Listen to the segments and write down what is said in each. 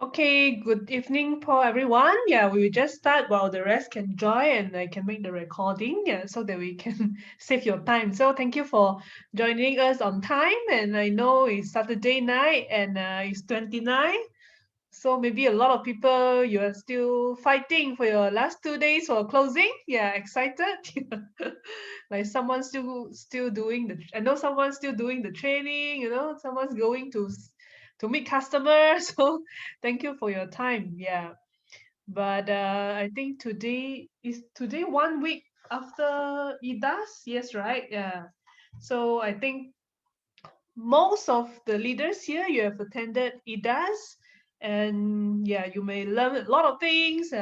Okay, good evening for everyone. Yeah, we will just start while the rest can join and I can make the recording, so that we can save your time. So thank you for joining us on time. And I know it's Saturday night and it's 29. So maybe a lot of people, you are still fighting for your last 2 days for closing. Yeah, excited. Like someone's still doing I know someone's still doing the training, someone's going to meet customers. So thank you for your time. Yeah. But I think today 1 week after IDAS. Yes, right? Yeah. So I think most of the leaders here, you have attended IDAS, and yeah, you may learn a lot of things,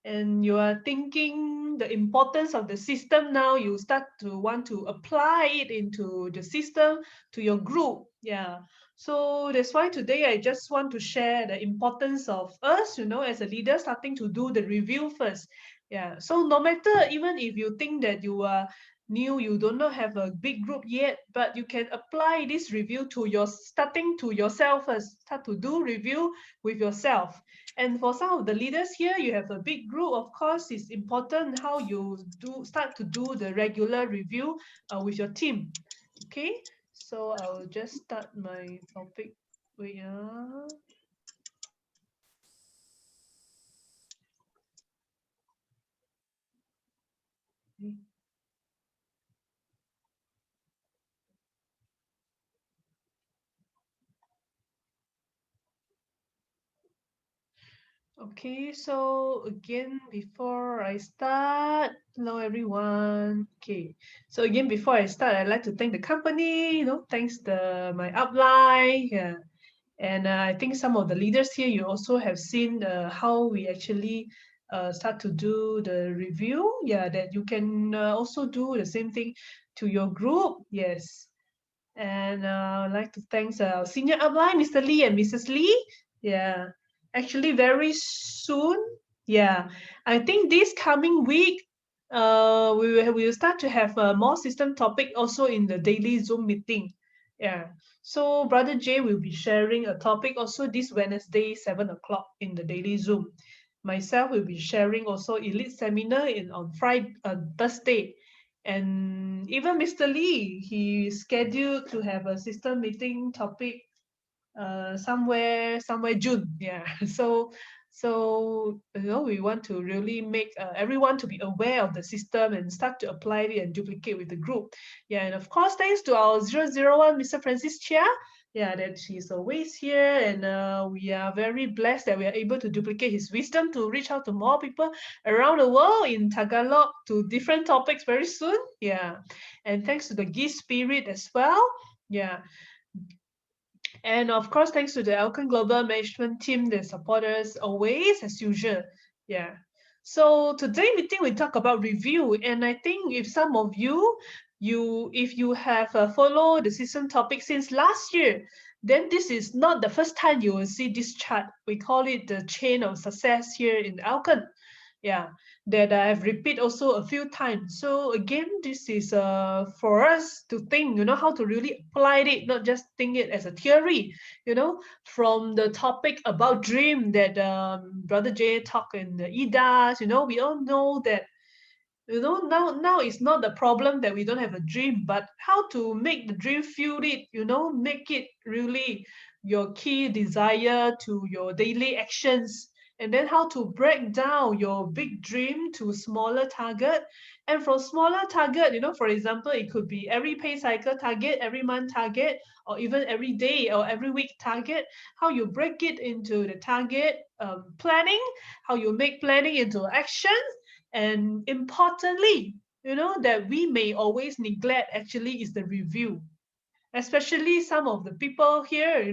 and you are thinking the importance of the system. Now you start to want to apply it into the system to your group. Yeah. So that's why today I just want to share the importance of us, as a leader, starting to do the review first. Yeah. So no matter, even if you think that you are new, you do not have a big group yet, but you can apply this review to starting to yourself first. Start to do review with yourself. And for some of the leaders here, you have a big group. Of course, it's important how you start to do the regular review with your team. Okay, so I will just start my topic. Wait, Okay, so again, before I start, hello everyone. Okay, so again, before I start, I'd like to thank the company, thanks my upline, yeah. And I think some of the leaders here, you also have seen how we actually start to do the review. Yeah, that you can also do the same thing to your group. Yes. And I'd like to thank our senior upline, Mr. Lee and Mrs. Lee. Yeah, actually very soon. Yeah, I think this coming week, we will start to have a more system topic also in the daily Zoom meeting. Yeah. So Brother Jay will be sharing a topic also this Wednesday, 7 o'clock in the daily Zoom. Myself will be sharing also elite seminar on Friday, Thursday. And even Mr. Lee, he scheduled to have a system meeting topic somewhere June. Yeah. So we want to really make everyone to be aware of the system and start to apply it and duplicate with the group. Yeah, and of course, thanks to our 001, Mr. Francis Chia. Yeah, that she's always here, and we are very blessed that we are able to duplicate his wisdom to reach out to more people around the world in Tagalog to different topics very soon. Yeah, and thanks to the gift spirit as well. Yeah, and of course, thanks to the Alcon Global Management team that support us always as usual. Yeah. So today meeting we talk about review, and I think if some of if you have followed the system topic since last year, then this is not the first time you will see this chart. We call it the chain of success here in Alcon. Yeah, that I've repeat also a few times. So again, this is for us to think, how to really apply it, not just think it as a theory, from the topic about dream that Brother Jay talked in the IDAS. We all know that, now it's not the problem that we don't have a dream, but how to make the dream feel it, make it really your key desire to your daily actions, and then how to break down your big dream to smaller target, and from smaller target, for example, it could be every pay cycle target, every month target, or even every day or every week target. How you break it into the target planning, how you make planning into action, and importantly, that we may always neglect actually is the review. Especially some of the people here,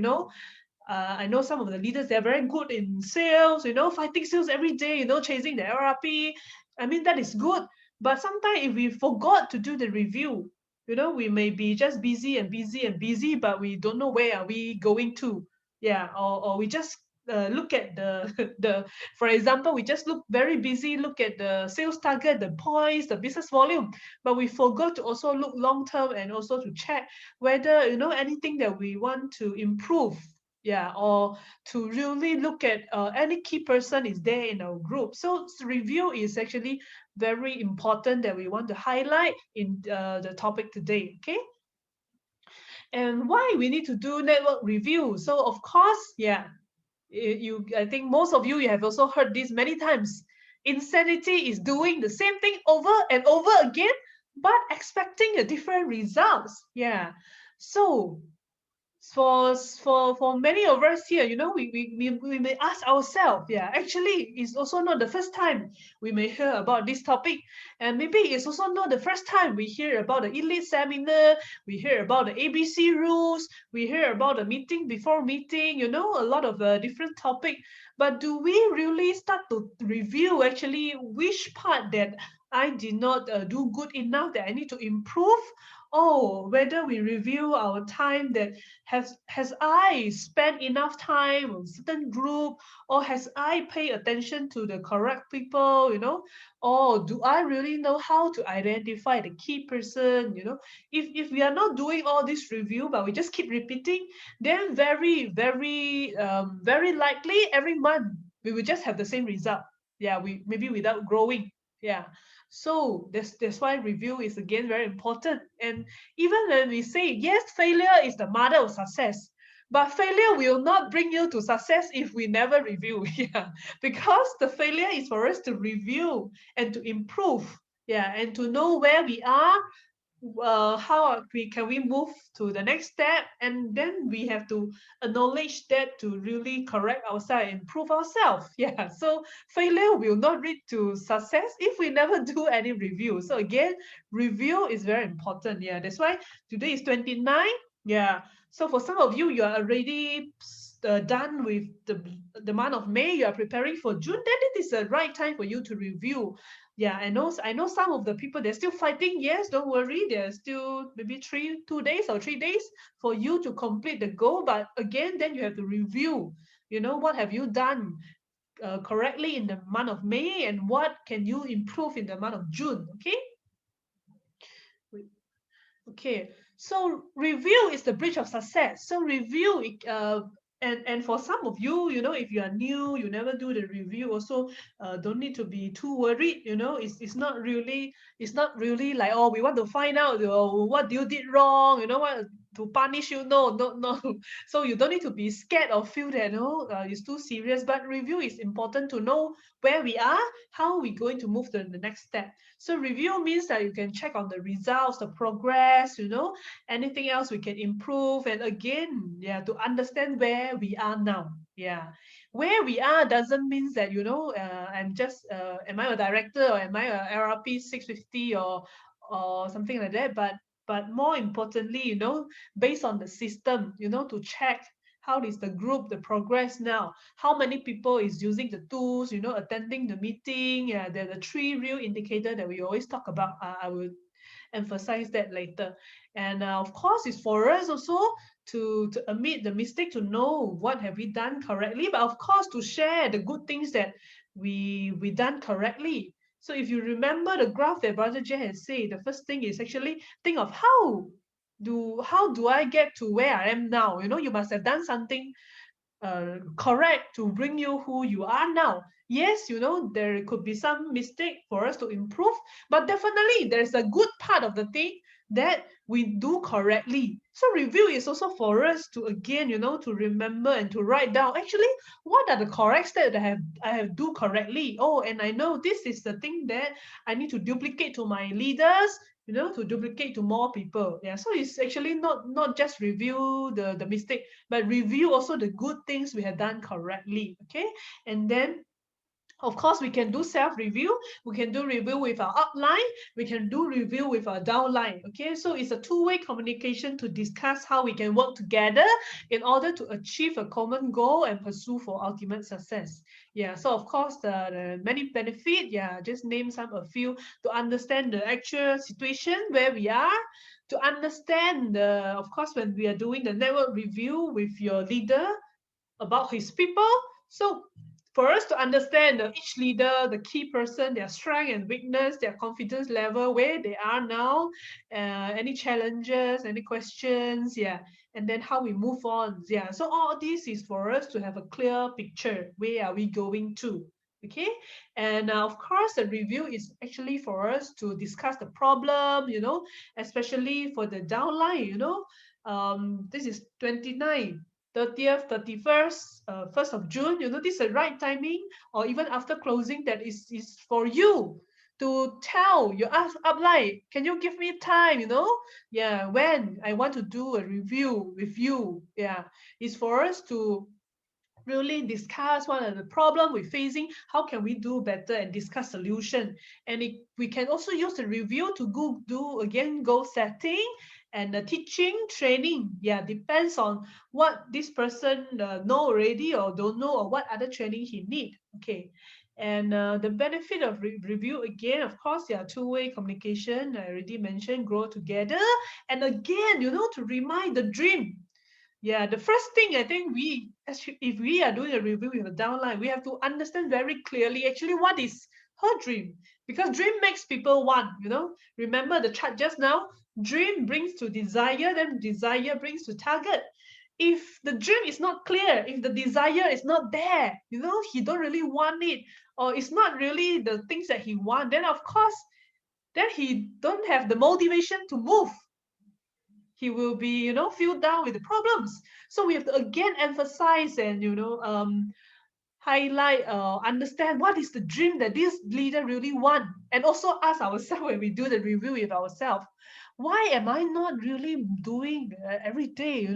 I know some of the leaders, they're very good in sales, fighting sales every day, chasing the LRP. I mean, that is good. But sometimes if we forgot to do the review, we may be just busy and busy and busy, but we don't know where are we going to. Yeah, or we just look at the for example, we just look very busy, look at the sales target, the points, the business volume, but we forgot to also look long term and also to check whether anything that we want to improve, yeah, or to really look at any key person is there in our group. So review is actually very important that we want to highlight in the topic today. Okay, and why we need to do network review? So of course, yeah, you I think most of you, you have also heard this many times. Insanity is doing the same thing over and over again, but expecting a different results. Yeah. So for many of us here, we may ask ourselves, yeah, actually it's also not the first time we may hear about this topic, and maybe it's also not the first time we hear about the elite seminar, we hear about the ABC rules, we hear about the meeting before meeting, a lot of different topic. But do we really start to review actually which part that I did not do good enough, that I need to improve? Oh, whether we review our time, that has I spent enough time on certain group, or has I pay attention to the correct people, or do I really know how to identify the key person? If we are not doing all this review, but we just keep repeating, then very likely every month we will just have the same result. Yeah, we maybe without growing. Yeah. So that's why review is again very important. And even when we say, yes, failure is the mother of success, but failure will not bring you to success if we never review. Yeah, because the failure is for us to review and to improve. Yeah, and to know where we are, how we can we move to the next step, and then we have to acknowledge that to really correct ourselves, improve ourselves. Yeah, so failure will not lead to success if we never do any review. So again, review is very important. Yeah, that's why today is 29. Yeah, so for some of you, you are already done with the month of May, you are preparing for June, then it is the right time for you to review. Yeah, I know some of the people, they're still fighting. Yes, don't worry, there's still maybe 2 days or 3 days for you to complete the goal. But again, then you have to review, what have you done correctly in the month of May, and what can you improve in the month of June. Okay. Okay, so review is the bridge of success. So and for some of you, if you are new, you never do the review. Also, don't need to be too worried. It's not really like, oh, we want to find out what you did wrong. What to punish you. No, no, no. So you don't need to be scared or feel that it's too serious. But review is important to know where we are, how we going to move to the next step. So review means that you can check on the results, the progress, anything else we can improve. And again, yeah, to understand where we are now. Yeah. Where we are doesn't mean that, I'm just, am I a director, or am I a LRP 650, or something like that. But more importantly, based on the system, to check how is the group, the progress now, how many people is using the tools, attending the meeting. Yeah, they're the three real indicator that we always talk about. I will emphasize that later. And of course, it's for us also to admit the mistake, to know what have we done correctly, but of course to share the good things that we done correctly. So if you remember the graph that Brother Jay has said, the first thing is actually think of how do I get to where I am now. You must have done something correct to bring you who you are now. Yes, there could be some mistake for us to improve, but definitely there's a good part of the thing that we do correctly. So review is also for us to, again, to remember and to write down actually what are the correct steps that I have do correctly. Oh, and I know this is the thing that I need to duplicate to my leaders, to duplicate to more people. Yeah, so it's actually not just review the mistake, but review also the good things we have done correctly. Okay, and then of course, we can do self-review. We can do review with our upline. We can do review with our downline. Okay, so it's a two-way communication to discuss how we can work together in order to achieve a common goal and pursue for ultimate success. Yeah, so of course, the many benefit. Yeah, just name a few to understand the actual situation where we are. To understand of course, when we are doing the network review with your leader about his people. So for us to understand each leader, the key person, their strength and weakness, their confidence level, where they are now, any challenges, any questions, yeah. and then how we move on. Yeah, so all this is for us to have a clear picture. Where are we going to? Okay, and of course, the review is actually for us to discuss the problem, especially for the downline, this is 29, 30th, 31st, 1st of June, this is the right timing, or even after closing, that is for you to tell your upline, can you give me time, yeah, when I want to do a review with you. Yeah, it's for us to really discuss what are the problem we're facing, how can we do better, and discuss solution. And we can also use the review to go do again goal setting and teaching training. Yeah, depends on what this person know already or don't know, or what other training he need. Okay, and the benefit of review, again, of course, yeah, two-way communication, I already mentioned, grow together. And again, to remind the dream. Yeah, the first thing I think if we are doing a review with a downline, we have to understand very clearly actually what is her dream. Because dream makes people want, Remember the chart just now? Dream brings to desire, then desire brings to target. If the dream is not clear, if the desire is not there, he don't really want it, or it's not really the things that he want, then of course, then he don't have the motivation to move. He will be, filled down with the problems. So we have to again emphasize and, highlight, understand what is the dream that this leader really want, and also ask ourselves when we do the review with ourselves, why am I not really doing every day,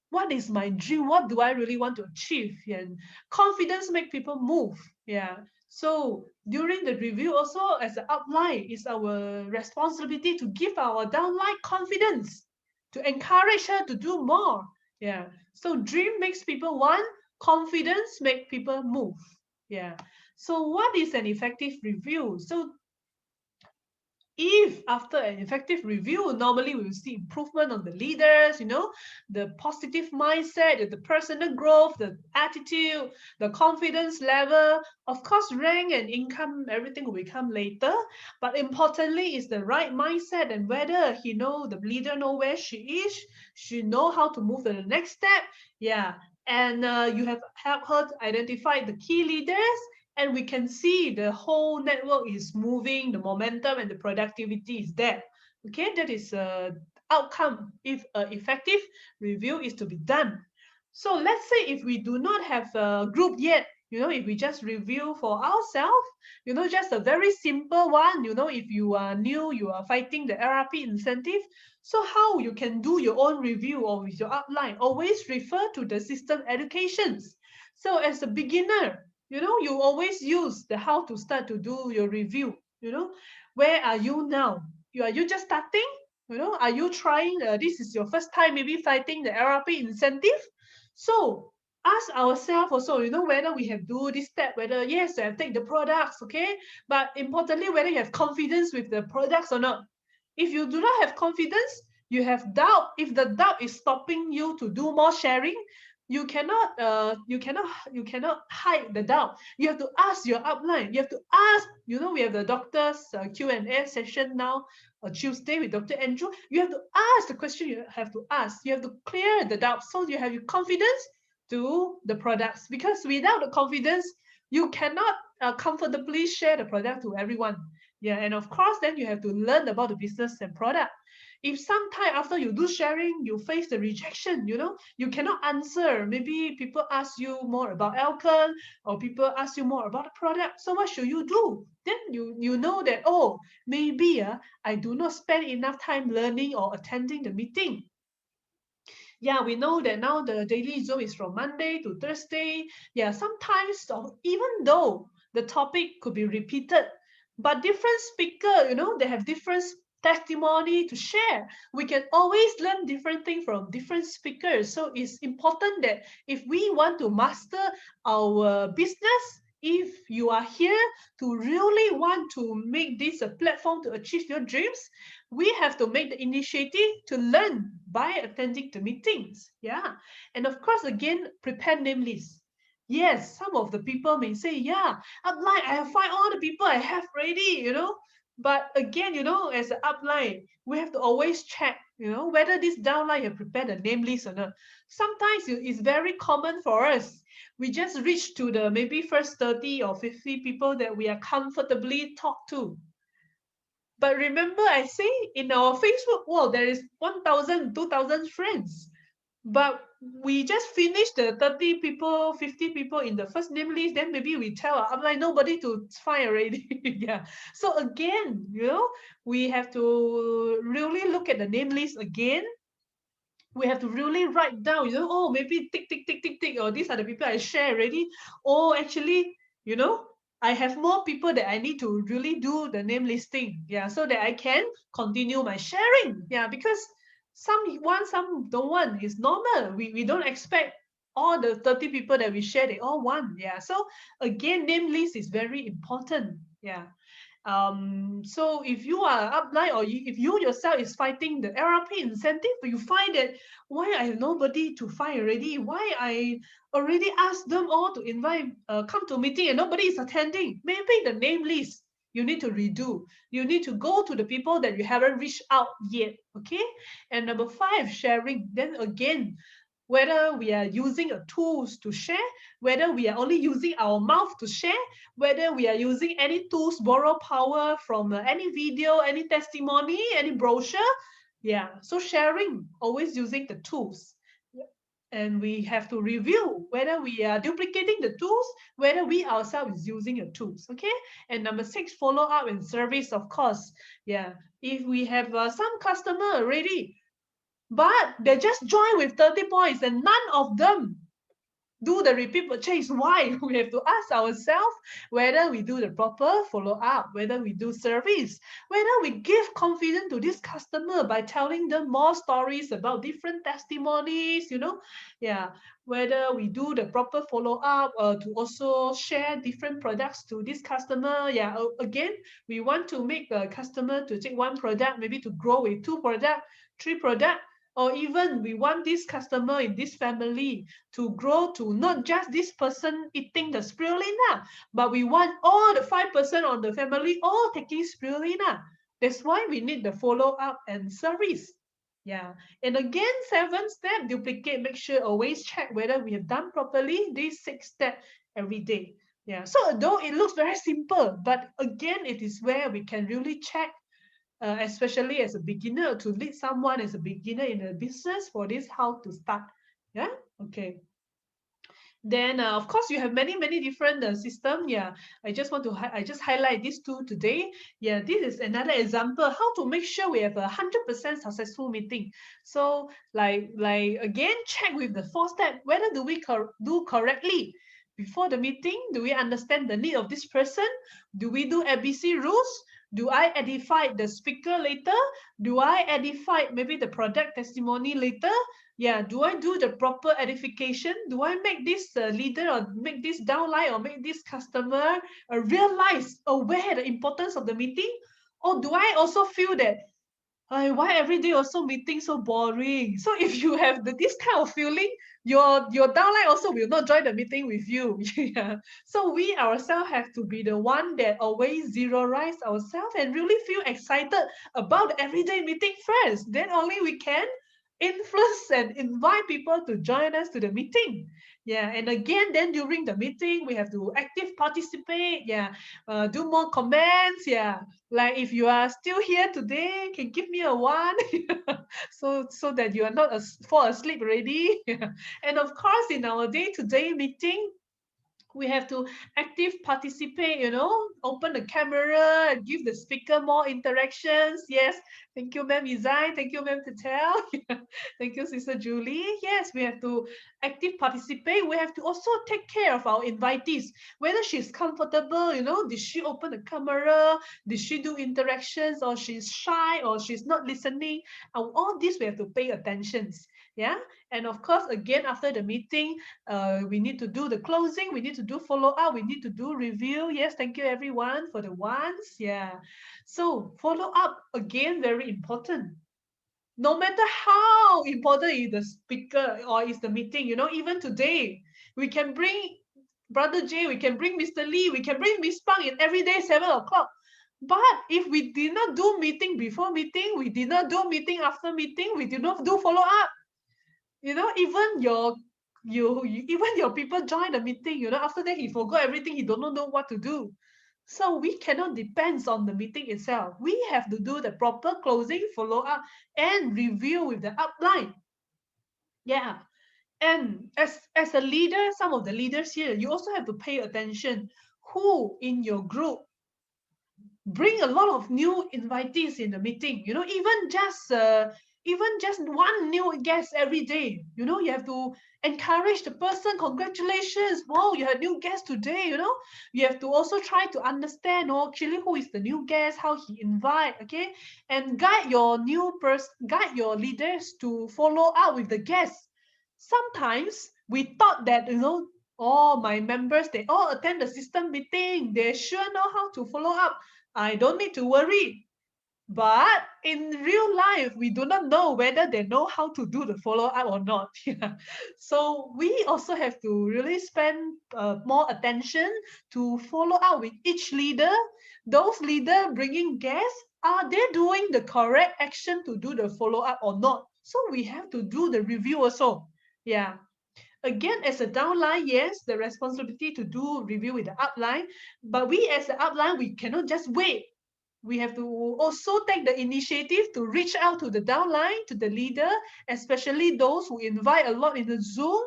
what is my dream, what do I really want to achieve? And confidence make people move. Yeah, so during the review also, as an upline, it's our responsibility to give our downline confidence, to encourage her to do more. Yeah, so dream makes people want, confidence make people move. Yeah, so what is an effective review? So if after an effective review, normally we will see improvement on the leaders, the positive mindset, the personal growth, the attitude, the confidence level. Of course, rank and income, everything will come later. But importantly is the right mindset, and whether the leader know where she is, she know how to move to the next step. Yeah, and you have helped her to identify the key leaders, and we can see the whole network is moving, the momentum and the productivity is there. Okay, that is outcome if an effective review is to be done. So let's say if we do not have a group yet, if we just review for ourselves, just a very simple one, if you are new, you are fighting the RRP incentive, so how you can do your own review or with your upline, always refer to the system educations. So as a beginner, you always use the how to start to do your review. Where are you now? Are you just starting? Are you trying? This is your first time maybe fighting the LRP incentive. So ask ourselves also, whether we have do this step, whether yes, I have take the products, okay, but importantly, whether you have confidence with the products or not. If you do not have confidence, you have doubt. If the doubt is stopping you to do more sharing, you cannot hide the doubt. You have to ask your upline. You have to ask. We have the doctor's Q&A session now, Tuesday with Dr. Andrew. You have to ask the question. You have to ask. You have to clear the doubt so you have your confidence to the products. Because without the confidence, you cannot comfortably share the product to everyone. Yeah, and of course, then you have to learn about the business and product. If sometime after you do sharing, you face the rejection, you cannot answer. Maybe people ask you more about alcohol, or people ask you more about the product. So what should you do? Then you know that, oh, maybe I do not spend enough time learning or attending the meeting. Yeah, we know that now the daily Zoom is from Monday to Thursday. Yeah, sometimes even though the topic could be repeated, but different speaker, they have different testimony to share. We can always learn different things from different speakers. So it's important that if we want to master our business, if you are here to really want to make this a platform to achieve your dreams, we have to make the initiative to learn by attending the meetings. Yeah. And of course, again, prepare name lists. Yes, some of the people may say, yeah, upline, I have find all the people I have ready, But again, as an upline, we have to always check whether this downline have prepared a name list or not. Sometimes it's very common for us. We just reach to the maybe first 30 or 50 people that we are comfortably talk to. But remember, I say in our Facebook wall, there is 1,000, 2,000 friends. But we just finished the 30 people, 50 people in the first name list, then maybe we tell I'm like nobody to find already. Yeah. So again, we have to really look at the name list again. We have to really write down, oh, maybe tick, tick, tick, tick, tick, or these are the people I share already. Oh, actually, I have more people that I need to really do the name listing. Yeah, so that I can continue my sharing. Yeah, because some want, some don't want. It's normal. We don't expect all the 30 people that we share, they all want. Yeah. So again, name list is very important. Yeah. So if you are upline, or if you yourself is fighting the LRP incentive, but you find that why I have nobody to find already, why I already asked them all to invite, come to meeting and nobody is attending, maybe the name list you need to redo. You need to go to the people that you haven't reached out yet. Okay. And number 5, sharing. Then again, whether we are using a tools to share, whether we are only using our mouth to share, whether we are using any tools, borrow power from any video, any testimony, any brochure. Yeah, so sharing, always using the tools. And we have to review whether we are duplicating the tools, whether we ourselves is using the tools. Okay. And number 6, follow up and service, of course. Yeah, if we have some customer already, but they just join with 30 points and none of them do the repeat purchase. Why? We have to ask ourselves whether we do the proper follow-up, whether we do service, whether we give confidence to this customer by telling them more stories about different testimonies, yeah, whether we do the proper follow-up to also share different products to this customer. Yeah, again, we want to make the customer to take one product, maybe to grow with 2 product, 3 product, or even we want this customer in this family to grow to not just this person eating the spirulina, but we want all the 5% of the family all taking spirulina. That's why we need the follow-up and service. Yeah. And again, 7 step, duplicate, make sure always check whether we have done properly these 6 steps every day. Yeah. So though it looks very simple, but again, it is where we can really check, especially as a beginner, to lead someone as a beginner in a business, for this how to start. Yeah. Okay. Then of course you have many different system. Yeah, I just want to I just highlight these 2 today. Yeah, this is another example how to make sure we have 100% successful meeting. So like again, check with the 4 step whether do we do correctly before the meeting. Do we understand the need of this person? Do we do ABC rules? Do I edify the speaker later? Do I edify maybe the product testimony later? Yeah, do I do the proper edification? Do I make this leader, or make this downline, or make this customer realize, aware the importance of the meeting? Or do I also feel that, why every day also meeting so boring? So if you have this kind of feeling, your downline also will not join the meeting with you. Yeah. So we ourselves have to be the one that always zero-rise ourselves and really feel excited about the everyday meeting first. Then only we can influence and invite people to join us to the meeting. Yeah, and again, then during the meeting, we have to active participate. Yeah, do more comments. Yeah, like if you are still here today, can give me a 1, so that you are not fall asleep already. Yeah. And of course, in our day-to-day meeting, we have to active participate, open the camera, give the speaker more interactions. Yes, thank you, Ma'am Izai. Thank you, Ma'am Patel. Thank you, Sister Julie. Yes, we have to active participate. We have to also take care of our invitees, whether she's comfortable, did she open the camera? Did she do interactions, or she's shy, or she's not listening? And all this we have to pay attention. Yeah. And of course, again, after the meeting, we need to do the closing, we need to do follow up, we need to do review. Yes, thank you everyone for the ones. Yeah. So follow up, again, very important. No matter how important is the speaker or is the meeting, even today, we can bring Brother J, we can bring Mr. Lee, we can bring Miss Pang in every day, 7 o'clock. But if we did not do meeting before meeting, we did not do meeting after meeting, we did not do follow up, even even your people join the meeting, after that he forgot everything, he don't know what to do. So we cannot depend on the meeting itself. We have to do the proper closing, follow up, and review with the upline. Yeah. And as a leader, some of the leaders here, you also have to pay attention who in your group bring a lot of new invitees in the meeting. Even just one new guest every day. You have to encourage the person. Congratulations! Wow, you had new guest today. You have to also try to understand, actually, who is the new guest, how he invite. Okay, and guide your leaders to follow up with the guests. Sometimes we thought that all my members, they all attend the system meeting, they sure know how to follow up, I don't need to worry. But in real life, we do not know whether they know how to do the follow up or not. Yeah. So we also have to really spend more attention to follow up with each leader. Those leader bringing guests, are they doing the correct action to do the follow up or not? So we have to do the review also. Yeah. Again, as a downline, yes, the responsibility to do review with the upline, but we as the upline, we cannot just wait. We have to also take the initiative to reach out to the downline, to the leader, especially those who invite a lot in the Zoom.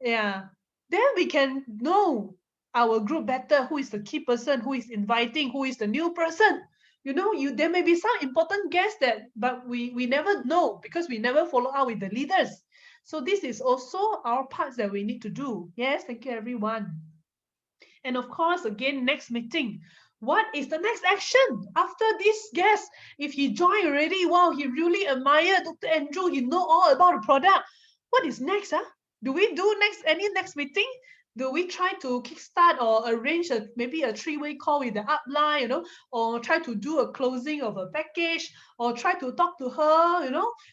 Yeah. Then we can know our group better, who is the key person, who is inviting, who is the new person. There may be some important guests but we never know because we never follow up with the leaders. So this is also our parts that we need to do. Yes, thank you everyone. And of course, again, next meeting. What is the next action after this guest? If he joined already, wow, he really admired Dr. Andrew. He know all about the product. What is next? Do we do any next meeting? Do we try to kickstart or arrange maybe a three-way call with the upline, or try to do a closing of a package, or try to talk to her,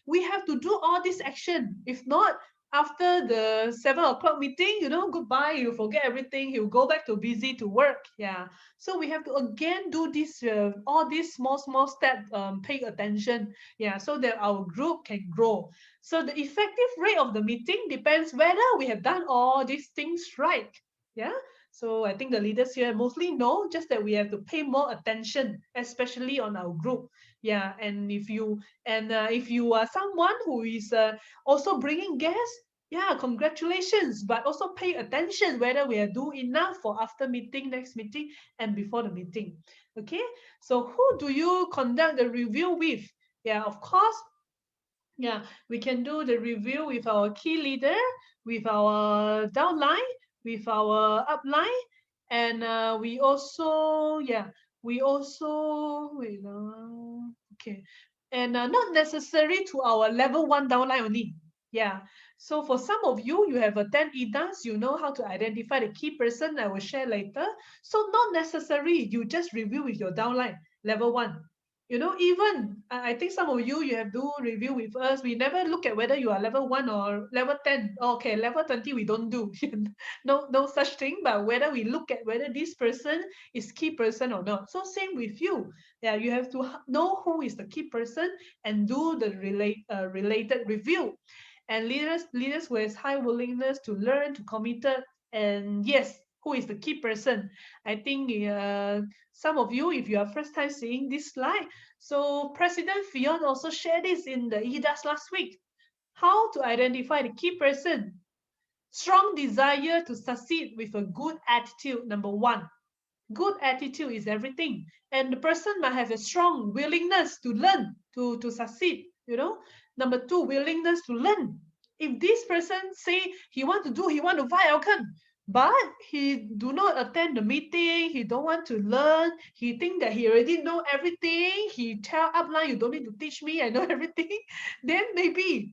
We have to do all this action. If not, after the 7 o'clock meeting, goodbye, you forget everything, he'll go back to busy to work. Yeah. So we have to again do this, all these small steps, pay attention. Yeah. So that our group can grow. So the effective rate of the meeting depends whether we have done all these things right. Yeah. So I think the leaders here mostly know, just that we have to pay more attention, especially on our group. Yeah. And if you are someone who is also bringing guests, yeah, congratulations. But also pay attention whether we are doing enough for after meeting, next meeting, and before the meeting. Okay. So who do you conduct the review with? Yeah, of course, yeah, we can do the review with our key leader, with our downline, with our upline, and we also wait, okay, and not necessary to our level one downline only. Yeah. So for some of you, you have attend EDAS, you know how to identify the key person. I will share later. So not necessary. You just review with your downline level one. Even I think some of you have do review with us. We never look at whether you are level 1 or level 10. Okay, level 20 we don't do. No such thing, but whether we look at whether this person is key person or not. So same with you. Yeah, you have to know who is the key person and do the related review. And leaders who has high willingness to learn, to committed, and yes, who is the key person. I think some of you, if you are first time seeing this slide, so President Fion also shared this in the EDAS last week. How to identify the key person. Strong desire to succeed with a good attitude, number one. Good attitude is everything. And the person might have a strong willingness to learn, to succeed, Number two, willingness to learn. If this person say he want to buy outcome, but he do not attend the meeting, he don't want to learn, he think that he already know everything, he tell upline, you don't need to teach me, I know everything, then maybe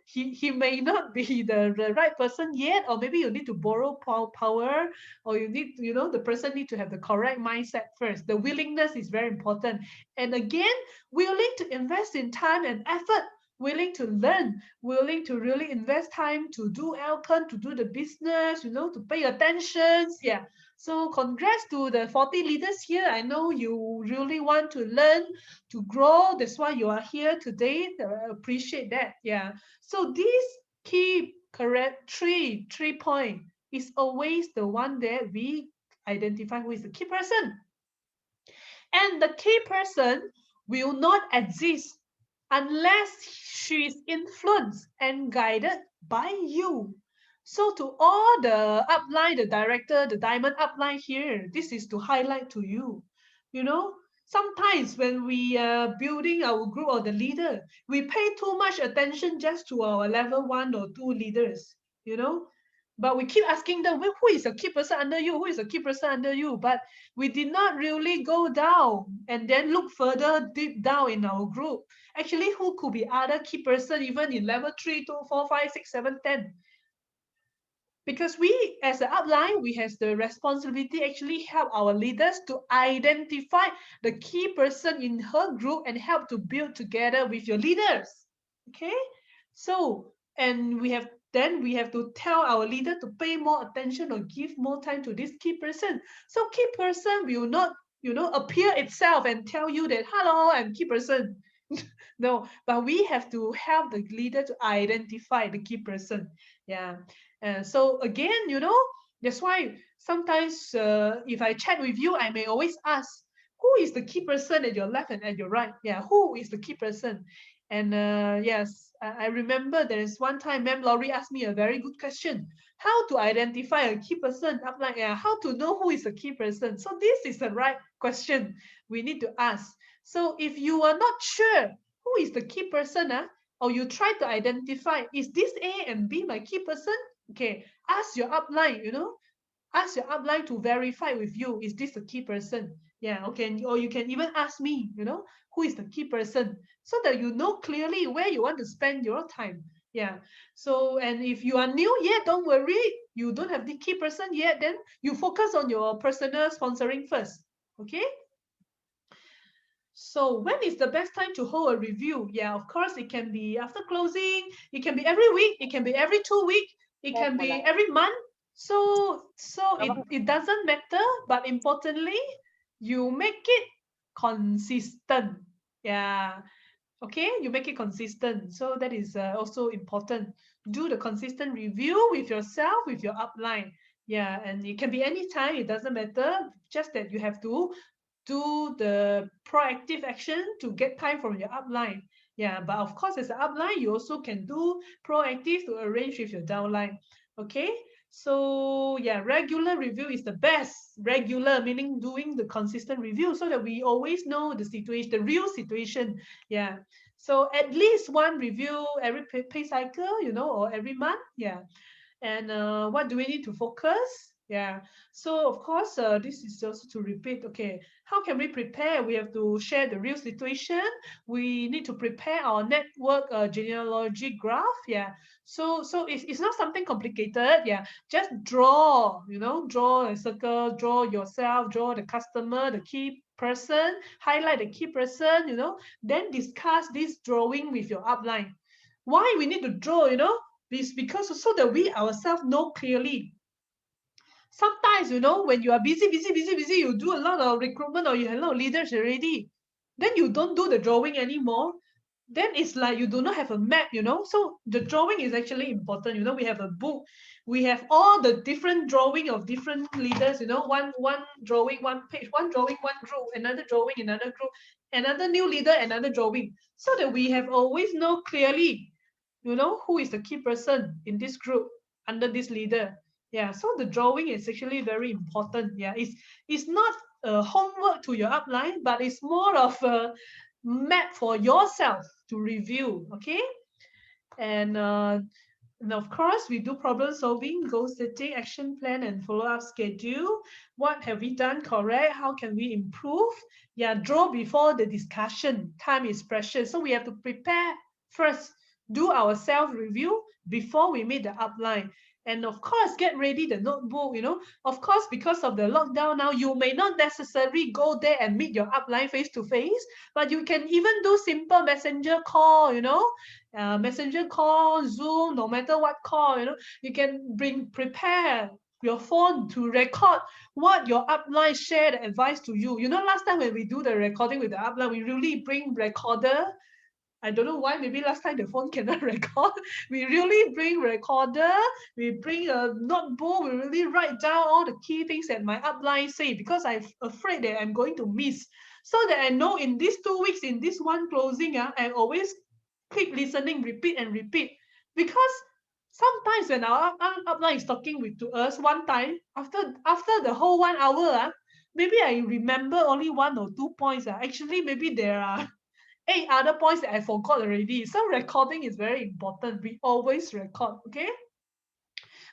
he may not be the right person yet, or maybe you need to borrow power, or you need the person need to have the correct mindset first. The willingness is very important. And again, willing to invest in time and effort willing to learn, willing to really invest time to do outcome, to do the business, to pay attention. Yeah. So congrats to the 40 leaders here. I know you really want to learn, to grow. That's why you are here today. I appreciate that. Yeah. So this key correct three point is always the one that we identify who is the key person. And the key person will not exist unless she is influenced and guided by you. So to all the upline, the director, the diamond upline here, this is to highlight to you. You know, sometimes when we are building our group or the leader, we pay too much attention just to our level 1 or 2 leaders, you know. But we keep asking them, "Well, who is a key person under you? Who is a key person under you?" But we did not really go down and then look further deep down in our group. Actually, who could be other key person even in level 3, 2, 4, 5, 6, 7, 10? Because we, as an upline, we have the responsibility actually help our leaders to identify the key person in her group and help to build together with your leaders. Okay, so and we have to tell our leader to pay more attention or give more time to this key person. So key person will not appear itself and tell you that, hello, I'm key person. No, but we have to help the leader to identify the key person. Yeah. And so again, that's why sometimes if I chat with you, I may always ask, who is the key person at your left and at your right? Yeah, who is the key person? And yes, I remember there is one time Ma'am Laurie asked me a very good question. How to identify a key person? I'm like, yeah, how to know who is a key person? So this is the right question we need to ask. So if you are not sure who is the key person, or you try to identify, is this A and B my key person? Okay, ask your upline, ask your upline to verify with you, is this the key person? Yeah, okay, or you can even ask me, who is the key person, so that you know clearly where you want to spend your time. Yeah, so and if you are new yet, don't worry, you don't have the key person yet, then you focus on your personal sponsoring first. Okay. So when is the best time to hold a review? Yeah, of course, it can be after closing. It can be every week. It can be every 2 weeks. It can be every month. So it doesn't matter, but importantly, you make it consistent. Yeah. Okay, you make it consistent. So that is also important. Do the consistent review with yourself, with your upline. Yeah, and it can be anytime. It doesn't matter. Just that you have to do the proactive action to get time from your upline. Yeah, but of course, as an upline, you also can do proactive to arrange with your downline. Okay, so yeah, regular review is the best. Regular meaning doing the consistent review so that we always know the situation, the real situation. Yeah, so at least one review every pay cycle, or every month. Yeah, and what do we need to focus? Yeah, so of course, this is also to repeat. Okay, how can we prepare? We have to share the real situation. We need to prepare our network genealogy graph. Yeah, so it's not something complicated. Yeah, just draw, draw a circle, draw yourself, draw the customer, the key person, highlight the key person, then discuss this drawing with your upline. Why we need to draw, is because so that we ourselves know clearly. Sometimes, when you are busy, you do a lot of recruitment or you have a lot of leaders already, then you don't do the drawing anymore. Then it's like you do not have a map, So the drawing is actually important. We have a book. We have all the different drawing of different leaders, one drawing, one page, one drawing, one group, another drawing, another group, another new leader, another drawing. So that we have always know clearly, who is the key person in this group under this leader. Yeah, so the drawing is actually very important. Yeah, it's not a homework to your upline, but it's more of a map for yourself to review. Okay, and of course, we do problem solving, goal setting, action plan, and follow up schedule. What have we done correct? How can we improve? Yeah, draw before the discussion. Time is precious, so we have to prepare first, do our self review before we meet the upline. And of course, get ready the notebook, Of course, because of the lockdown now, you may not necessarily go there and meet your upline face to face, but you can even do simple messenger call, messenger call, Zoom, no matter what call, you can prepare your phone to record what your upline shared advice to you. Last time when we do the recording with the upline, we really bring recorder. I don't know why. Maybe last time the phone cannot record. We really bring recorder. We bring a notebook. We really write down all the key things that my upline say, because I'm afraid that I'm going to miss. So that I know in these 2 weeks, in this one closing, I always keep listening, repeat and repeat. Because sometimes when our upline is talking to us one time, after the whole 1 hour, maybe I remember only 1 or 2 points. Actually, maybe there are 8 other points that I forgot already. So recording is very important. We always record, okay?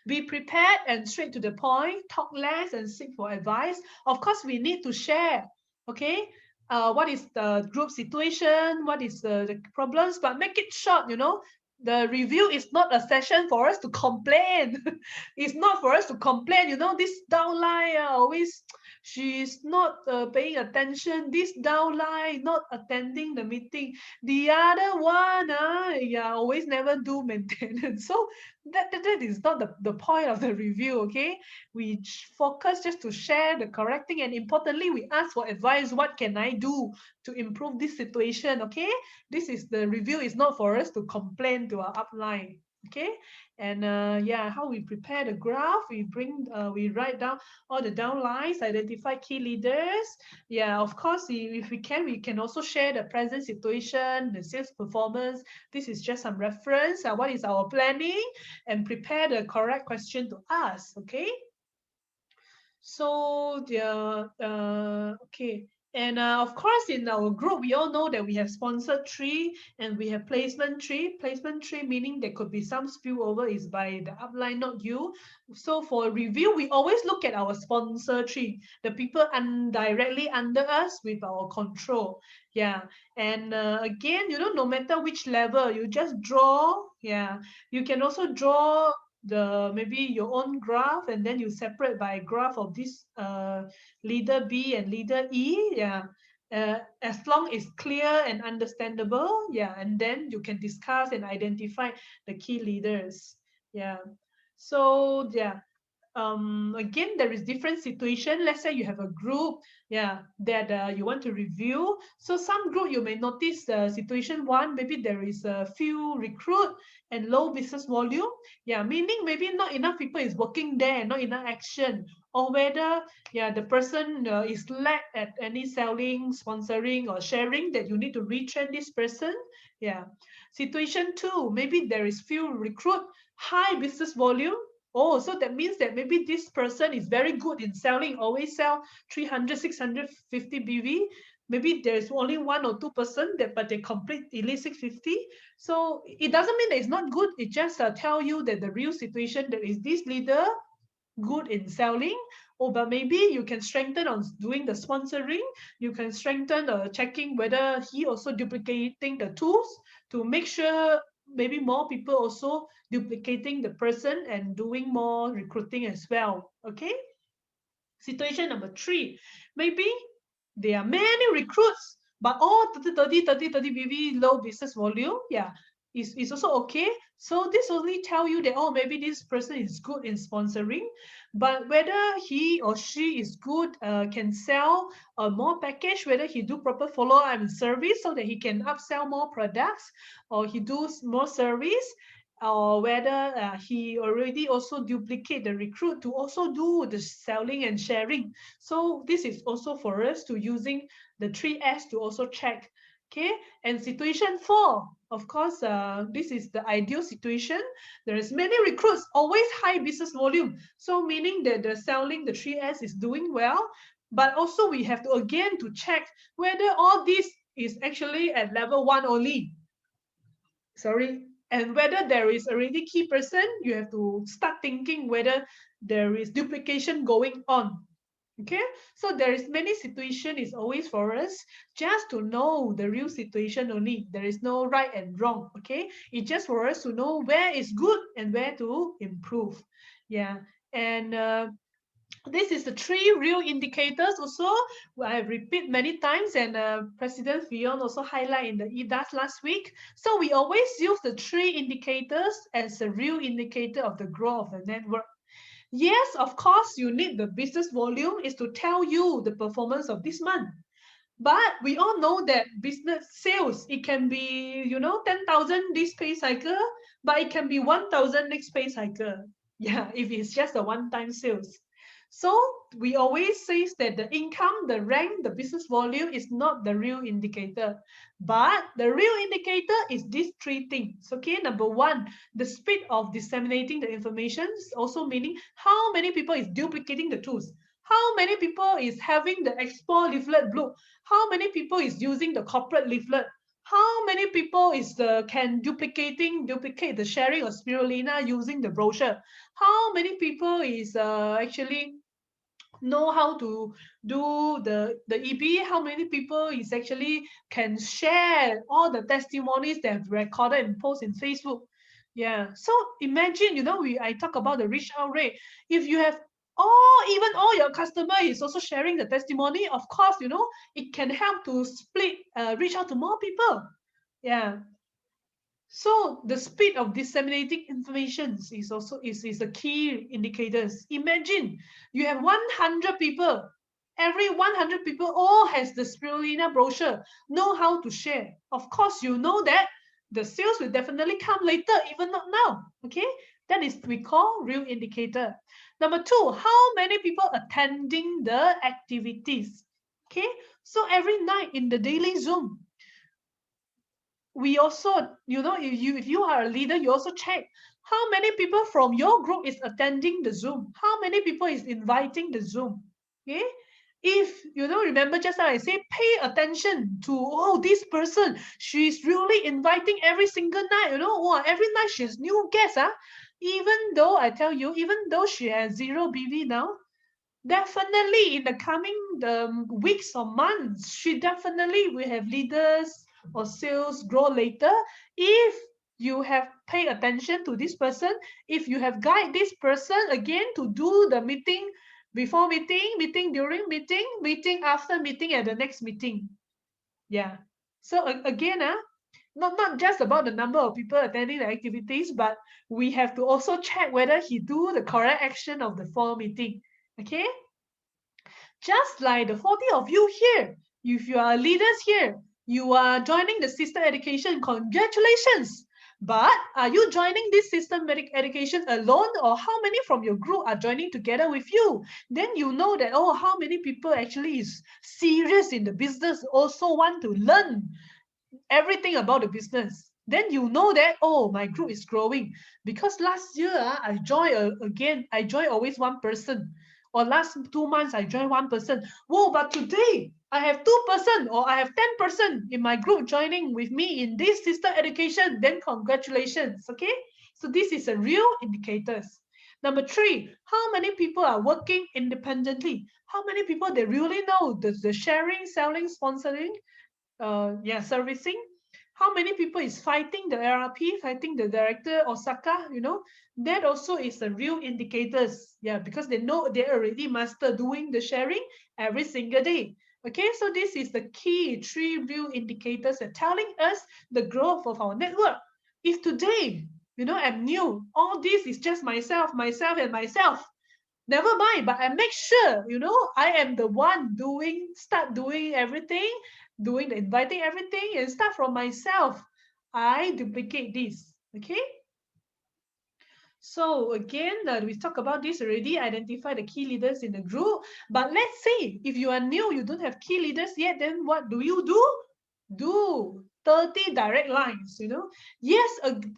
Be prepared and straight to the point. Talk less and seek for advice. Of course, we need to share, okay? What is the group situation? What is the problems? But make it short, The review is not a session for us to complain. It's not for us to complain, this downline always she's not paying attention. This downline not attending the meeting. The other one, yeah, always never do maintenance. So that is not the point of the review, okay? We focus just to share the correct thing, and importantly, we ask for advice. What can I do to improve this situation, okay? This is the review. Is not for us to complain to our upline, okay? And yeah, how we prepare the graph, we write down all the downlines, identify key leaders. Yeah, of course, if we can also share the present situation, the sales performance. This is just some reference. What is our planning, and prepare the correct question to ask, okay? So the okay. And of course, in our group, we all know that we have sponsored tree and we have placement tree. Placement tree meaning there could be some spillover is by the upline, not you. So for review, we always look at our sponsor tree, the people directly under us with our control. Yeah. And again, no matter which level, you just draw. Yeah. You can also draw maybe your own graph, and then you separate by graph of this leader B and leader E. Yeah. As long it's clear and understandable, yeah, and then you can discuss and identify the key leaders. Yeah. So yeah, again, there is different situation. Let's say you have a group, yeah, that you want to review. So some group you may notice situation one, maybe there is a few recruit and low business volume. Yeah, meaning maybe not enough people is working there, not enough action, or whether yeah the person is lack at any selling, sponsoring, or sharing, that you need to retrain this person. Yeah. Situation two, maybe there is few recruit, high business volume. Oh, so that means that maybe this person is very good in selling, always sell 300, 650 BV. Maybe there's only 1 or 2% but they complete elite 650. So it doesn't mean that it's not good. It just tell you that the real situation, that is this leader good in selling. Oh, but maybe you can strengthen on doing the sponsoring. You can strengthen checking whether he also duplicating the tools to make sure maybe more people also duplicating the person and doing more recruiting as well. Okay. Situation number three, maybe there are many recruits, but all 30 BV low business volume. Yeah, is also okay. So this only tell you that, oh, maybe this person is good in sponsoring, but whether he or she is good, can sell more package, whether he do proper follow-up and service so that he can upsell more products, or he does more service, or whether he already also duplicate the recruit to also do the selling and sharing. So this is also for us to using the 3S to also check. Okay. And situation four, of course, this is the ideal situation. There is many recruits, always high business volume. So meaning that the selling, the 3S is doing well, but also we have to again to check whether all this is actually at level one only. Sorry. And whether there is already key person, you have to start thinking whether there is duplication going on. Okay, so there is many situation is always for us just to know the real situation only. There is no right and wrong. Okay, it's just for us to know where is good and where to improve. Yeah, and this is the three real indicators also I repeat many times, and President Fion also highlight in the EDAS last week. So we always use the three indicators as a real indicator of the growth of the network. Yes, of course, you need the business volume is to tell you the performance of this month. But we all know that business sales, it can be, 10,000 this pay cycle, but it can be 1,000 next pay cycle. Yeah, if it's just a one-time sales. So we always say that the income, the rank, the business volume is not the real indicator. But the real indicator is these three things. Okay, number one, the speed of disseminating the information, also meaning how many people is duplicating the tools. How many people is having the expo leaflet blue? How many people is using the corporate leaflet? How many people is can duplicate the sharing of spirulina using the brochure? How many people is actually know how to do the EB? How many people is actually can share all the testimonies they have recorded and post in Facebook? Yeah. So imagine, I talk about the reach out rate. If you have even all your customer is also sharing the testimony, of course, it can help to split, reach out to more people. Yeah. So the speed of disseminating information is also is a key indicators. Imagine you have 100 people. Every 100 people all has the spirulina brochure, know how to share. Of course, you know that the sales will definitely come later, even not now. Okay, that is we call real indicator. Number two, how many people attending the activities? Okay, so every night in the daily Zoom, we also, if you are a leader, you also check how many people from your group is attending the Zoom, how many people is inviting the Zoom. Okay, if remember just now I say pay attention to, this person, she's really inviting every single night, every night she's new guest. Even though I tell you, even though she has zero BV now, definitely in the coming weeks or months, she definitely will have leaders or sales grow later if you have paid attention to this person, if you have guide this person again to do the meeting before meeting, meeting during meeting, meeting after meeting, at the next meeting. Yeah. So again, not just about the number of people attending the activities, but we have to also check whether he do the correct action of the fall meeting. Okay. Just like the 40 of you here, if you are leaders here, you are joining the system education, congratulations. But are you joining this systematic education alone, or how many from your group are joining together with you? Then you know that, how many people actually is serious in the business, also want to learn everything about the business. Then you know that, my group is growing. Because last year, I joined again, I joined always one person. Or last 2 months, I joined one person. Whoa, but today I have 2% or I have 10% in my group joining with me in this system education. Then congratulations. Okay. So this is a real indicators. Number three, how many people are working independently? How many people they really know the sharing, selling, sponsoring, servicing. How many people is fighting the RRP, fighting the director Osaka, that also is a real indicators. Yeah, because they know they already master doing the sharing every single day. Okay, so this is the key three real indicators that telling us the growth of our network. If today, I'm new, all this is just myself, myself, and myself. Never mind, but I make sure, I am the one start doing everything, doing the inviting everything, and start from myself. I duplicate this. Okay. So again, we talk about this already, identify the key leaders in the group. But let's say if you are new, you don't have key leaders yet, then what do you do? Do 30 direct lines, Yes,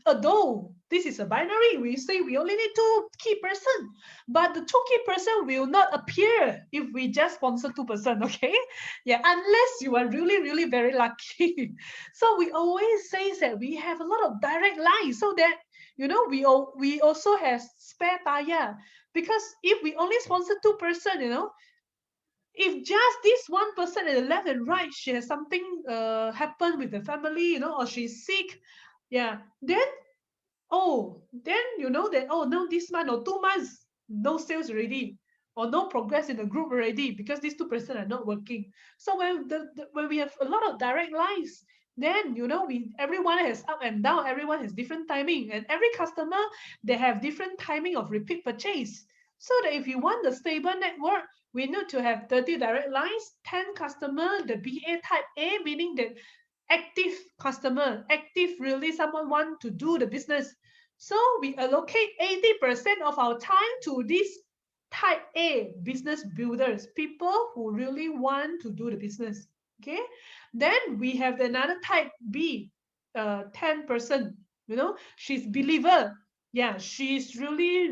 although this is a binary, we say we only need two key person, but the two key person will not appear if we just sponsor 2%, okay? Yeah, unless you are really, really very lucky. So we always say that we have a lot of direct lines so that, we also have spare tire, because if we only sponsor 2%, If just this one person at the left and right, she has something happen with the family, or she's sick, yeah, then then you know that, no, this month or 2 months, no sales already, or no progress in the group already because these 2% are not working. So when we have a lot of direct lines, then we everyone has up and down, everyone has different timing, and every customer, they have different timing of repeat purchase. So that if you want the stable network, we need to have 30 direct lines, 10 customer, the BA type A, meaning that active customer, active, really someone want to do the business. So we allocate 80% of our time to this type A business builders, people who really want to do the business. Okay. Then we have another type B, 10%. She's believer. Yeah, she's really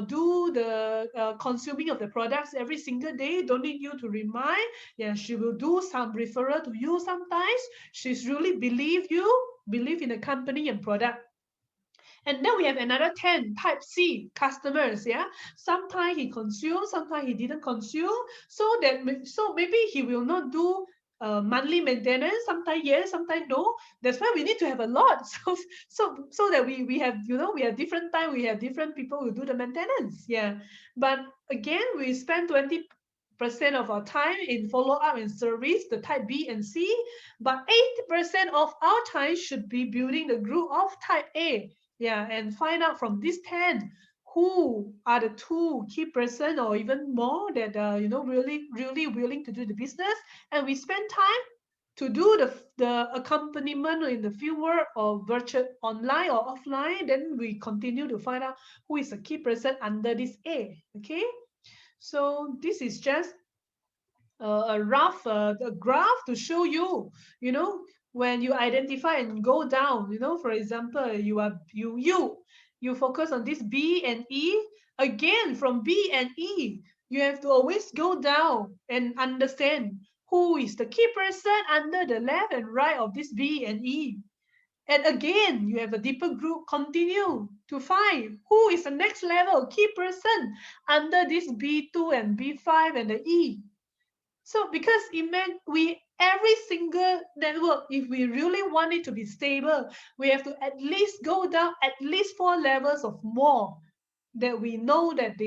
do the consuming of the products every single day. Don't need you to remind. Yeah, she will do some referral to you sometimes. She's really believe in the company and product. And then we have another 10 type C customers. Yeah, sometimes he consumed, sometimes he didn't consume. So maybe he will not do monthly maintenance. Sometimes yes, sometimes no. That's why we need to have a lot. So that we have we have different time. We have different people who do the maintenance. Yeah, but again, we spend 20% of our time in follow up and service, the type B and C, but 80% of our time should be building the group of type A. Yeah, and find out from these 10 who are the two key person or even more that really willing to do the business, and we spend time to do the accompaniment in the field work or virtual online or offline. Then we continue to find out who is a key person under this A. Okay, so this is just a rough a graph to show you, when you identify and go down, for example, you focus on this B and E. Again, from B and E, you have to always go down and understand who is the key person under the left and right of this B and E. And again, you have a deeper group, continue to find who is the next level key person under this B2 and B5 and the E. So because it meant every single network, if we really want it to be stable, we have to at least go down at least 4 levels of more, that we know that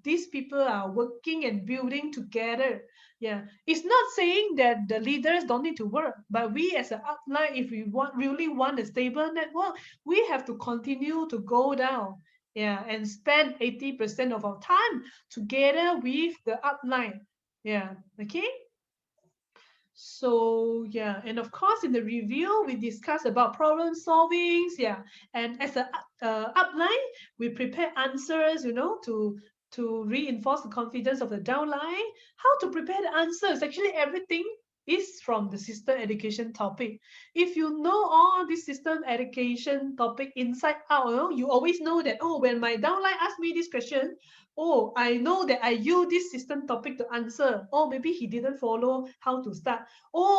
these people are working and building together. Yeah, it's not saying that the leaders don't need to work, but we as an upline, if we really want a stable network, we have to continue to go down. Yeah, and spend 80% of our time together with the upline. Yeah, okay. So yeah, and of course in the review we discuss about problem solvings. Yeah, and as a upline, we prepare answers, to reinforce the confidence of the downline. How to prepare the answers? Actually, everything is from the system education topic. If you know all this system education topic inside out, you always know that, when my downline asks me this question, I know that I use this system topic to answer. Maybe he didn't follow how to start.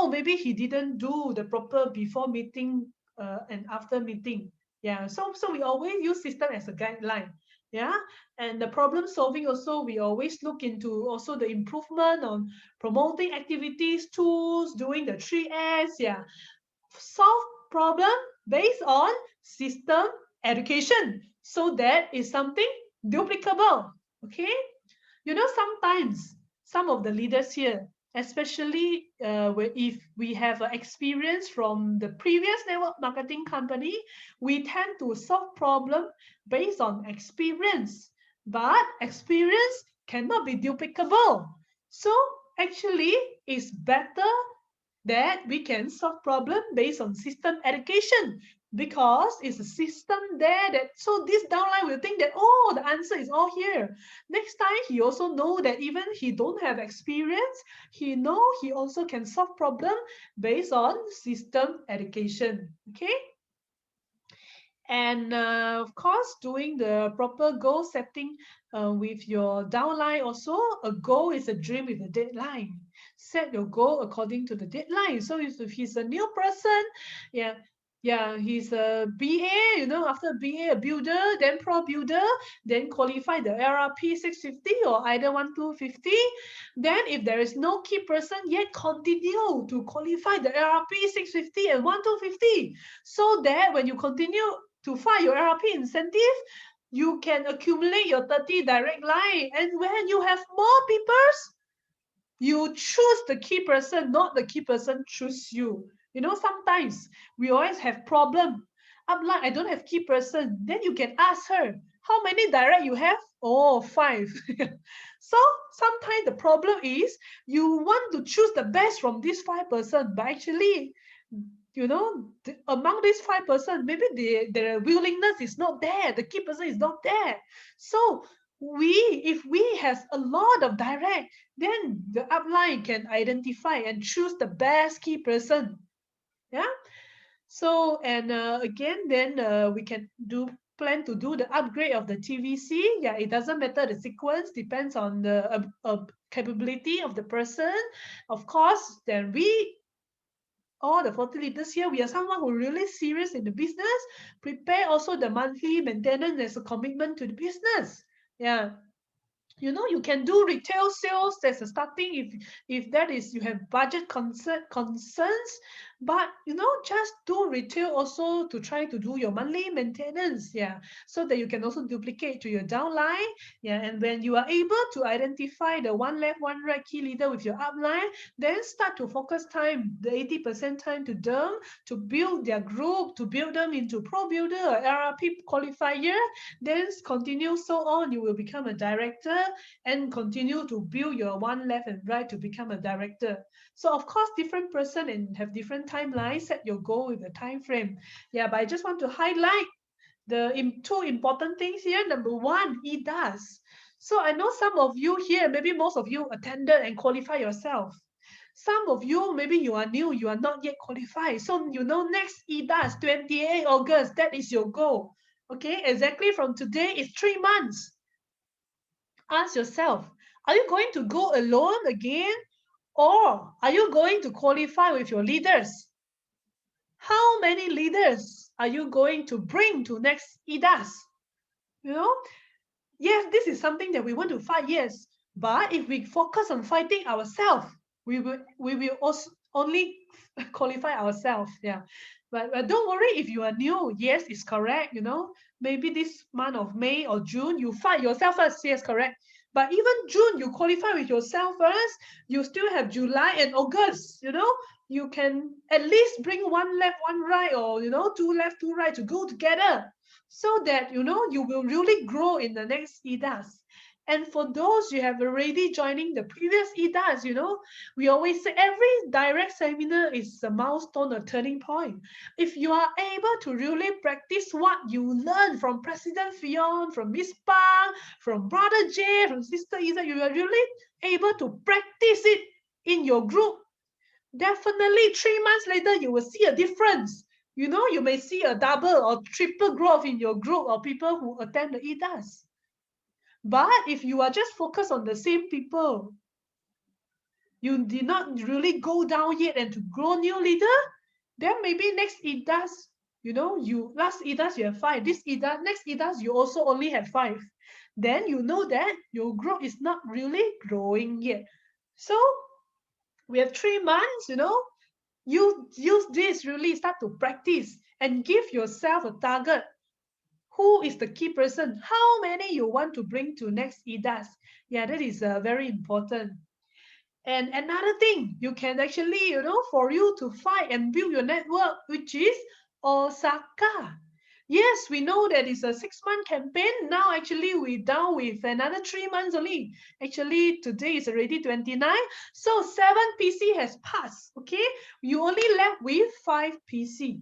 Maybe he didn't do the proper before meeting and after meeting. Yeah, so we always use system as a guideline. Yeah, and the problem solving also, we always look into also the improvement on promoting activities, tools, doing the 3S. Yeah, solve problem based on system education, so that is something duplicable. Okay, sometimes some of the leaders here, especially if we have experience from the previous network marketing company, we tend to solve problem based on experience, but experience cannot be duplicable. So actually, it's better that we can solve problem based on system education, because it's a system there, that so this downline will think that, the answer is all here. Next time he also know that even he don't have experience, he know he also can solve problem based on system education. Okay. And of course, doing the proper goal setting with your downline also. A goal is a dream with a deadline. Set your goal according to the deadline. So if he's a new person, yeah, Yeah, he's a BA, after BA, a builder, then pro builder, then qualify the LRP 650 or either 1250. Then if there is no key person yet, continue to qualify the LRP 650 and 1250. So that when you continue to find your LRP incentive, you can accumulate your 30 direct line. And when you have more people, you choose the key person, not the key person choose you. Sometimes we always have problem. I'm like, I don't have key person. Then you can ask her, how many direct you have? Oh, 5. So sometimes the problem is you want to choose the best from this 5 person, but actually, among these 5 person, maybe their willingness is not there. The key person is not there. So if we has a lot of direct, then the upline can identify and choose the best key person. Yeah. So and again, then we can plan to do the upgrade of the TVC. Yeah, it doesn't matter the sequence, depends on the capability of the person. Of course, then all the 40 leaders here, we are someone who really serious in the business. Prepare also the monthly maintenance as a commitment to the business. Yeah. You can do retail sales as a starting if that is you have budget concerns, but just do retail also to try to do your monthly maintenance. Yeah, so that you can also duplicate to your downline. Yeah, and when you are able to identify the one left one right key leader with your upline, then start to focus time, the 80% time to them, to build their group, to build them into pro builder or RRP qualifier. Then continue so on, you will become a director and continue to build your one left and right to become a director. So of course, different person and have different timelines. Set your goal with the time frame. Yeah, but I just want to highlight the two important things here. Number one, it does. So I know some of you here, maybe most of you attended and qualify yourself. Some of you, maybe you are new, you are not yet qualified. So next EDAS, 28 August, that is your goal. Okay, exactly from today, it's 3 months. Ask yourself, are you going to go alone again or are you going to qualify with your leaders? How many leaders are you going to bring to next EDAS? You know, yes, this is something that we want to fight, yes. But if we focus on fighting ourselves, we will also only qualify ourselves. Yeah. But don't worry if you are new. Yes, it's correct. Maybe this month of May or June, you fight yourself first. Yes, correct. But even June, you qualify with yourself first. You still have July and August. You can at least bring one left, one right, or two left, two right to go together, so that you will really grow in the next EDAS. And for those you have already joining the previous EDAS, we always say every direct seminar is a milestone, a turning point. If you are able to really practice what you learn from President Fion, from Miss Pang, from Brother Jay, from Sister Isa, you are really able to practice it in your group. Definitely 3 months later, you will see a difference. You may see a double or triple growth in your group or people who attend the EDAS. But if you are just focused on the same people, you did not really go down yet and to grow new leader, then maybe next EDAS, last EDAS you have 5, this EDAS, next EDAS you also only have 5. Then you know that your group is not really growing yet. So we have 3 months, you use this, really start to practice and give yourself a target. Who is the key person? How many you want to bring to next EDAS? Yeah, that is very important. And another thing, you can actually, for you to fight and build your network, which is Osaka. Yes, we know that it's a 6-month campaign. Now, actually, we're down with another 3 months only. Actually, today is already 29. So 7 PC has passed, okay? You only left with 5 PC.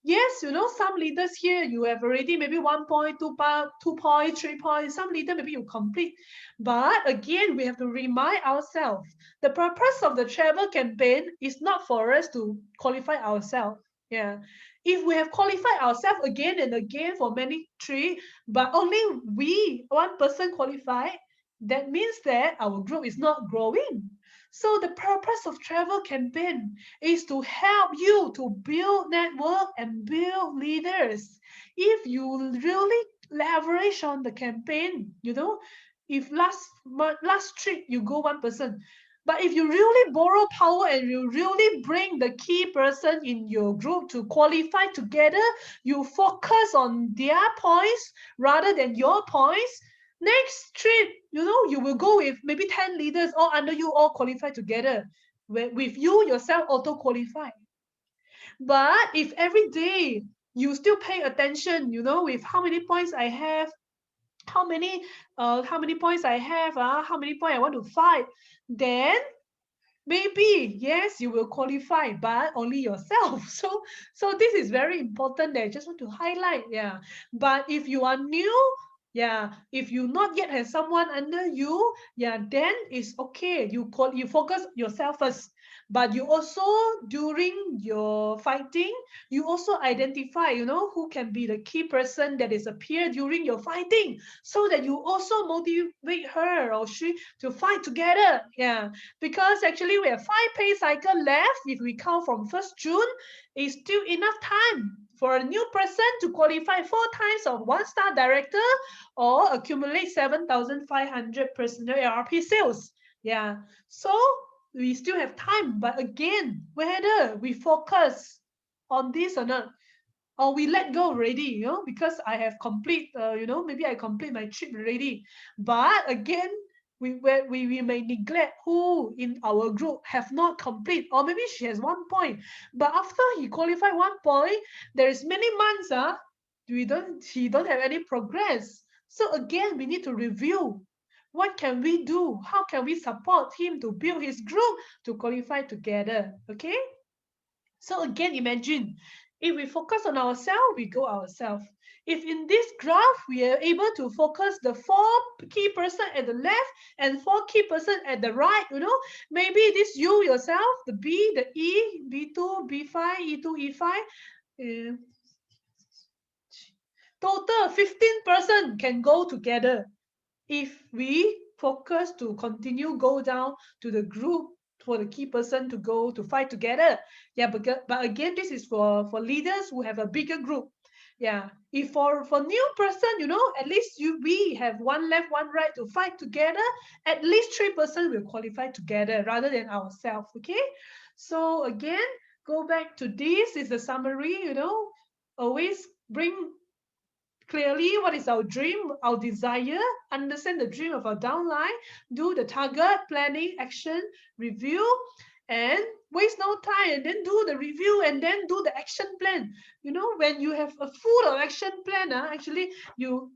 Yes, some leaders here, you have already maybe 1 point, 2 point, 2 point, 3 points. Some leader, maybe you complete. But again, we have to remind ourselves, the purpose of the travel campaign is not for us to qualify ourselves. Yeah. If we have qualified ourselves again and again for many 3, but only one person qualified, that means that our group is not growing. So the purpose of travel campaign is to help you to build network and build leaders. If you really leverage on the campaign, if last trip you go one person, but if you really borrow power and you really bring the key person in your group to qualify together, you focus on their points rather than your points. Next trip, you will go with maybe 10 leaders all under you, all qualify together. With you yourself auto qualify. But if every day you still pay attention, with how many points I have, how many points I have, how many points I want to fight, then maybe yes, you will qualify, but only yourself. So this is very important that I just want to highlight. Yeah. But if you are new, yeah, if you not yet have someone under you, yeah, then it's okay. You focus yourself first. But you also, during your fighting, you also identify, who can be the key person that is appear during your fighting, so that you also motivate her or she to fight together. Yeah, because actually we have 5 pay cycle left. If we count from 1st June, it's still enough time for a new person to qualify 4 times of 1-star director or accumulate 7,500 personal ARP sales. Yeah, so we still have time, but again, whether we focus on this or not, or we let go already, because I have complete, maybe I complete my trip already. But again, we may neglect who in our group have not complete, or maybe she has 1 point, but after he qualified 1 point, there is many months, he don't have any progress. So again, we need to review. What can we do? How can we support him to build his group to qualify together? Okay. So again, imagine if we focus on ourselves, we go ourselves. If in this graph we are able to focus the 4 key person at the left and 4 key person at the right, maybe this you yourself, the B, the E, B2, B5, E2, E5, uh, total 15 person can go together if we focus to continue go down to the group for the key person to go to fight together. Yeah, but again, this is for leaders who have a bigger group. Yeah, if for new person, at least we have one left, one right to fight together. At least 3 person will qualify together rather than ourselves. Okay, so again, go back to this is the summary. Always bring clearly what is our dream, our desire, understand the dream of our downline, do the target, planning, action, review, and waste no time and then do the review and then do the action plan. When you have a full of action plan, actually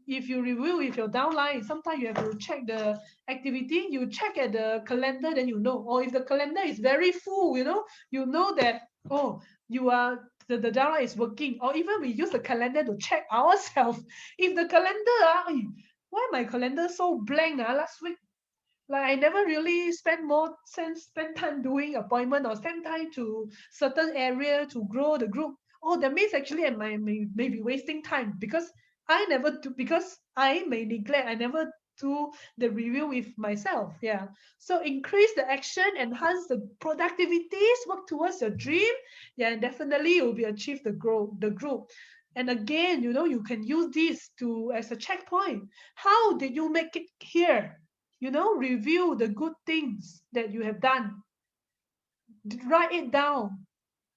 if you review with your downline, sometimes you have to check the activity, you check at the calendar, then or if the calendar is very full, that, oh, you are the downline is working, or even we use the calendar to check ourselves. If the calendar, why my calendar so blank last week? Like I never really spend time doing appointment or spend time to certain area to grow the group. Oh, that means actually I may be wasting time because I never do, because I may neglect, I never do the review with myself. Yeah. So increase the action, enhance the productivities, work towards your dream. Yeah, and definitely you will be achieve the group. And again, you can use this to as a checkpoint. How did you make it here? Review the good things that you have done. Write it down,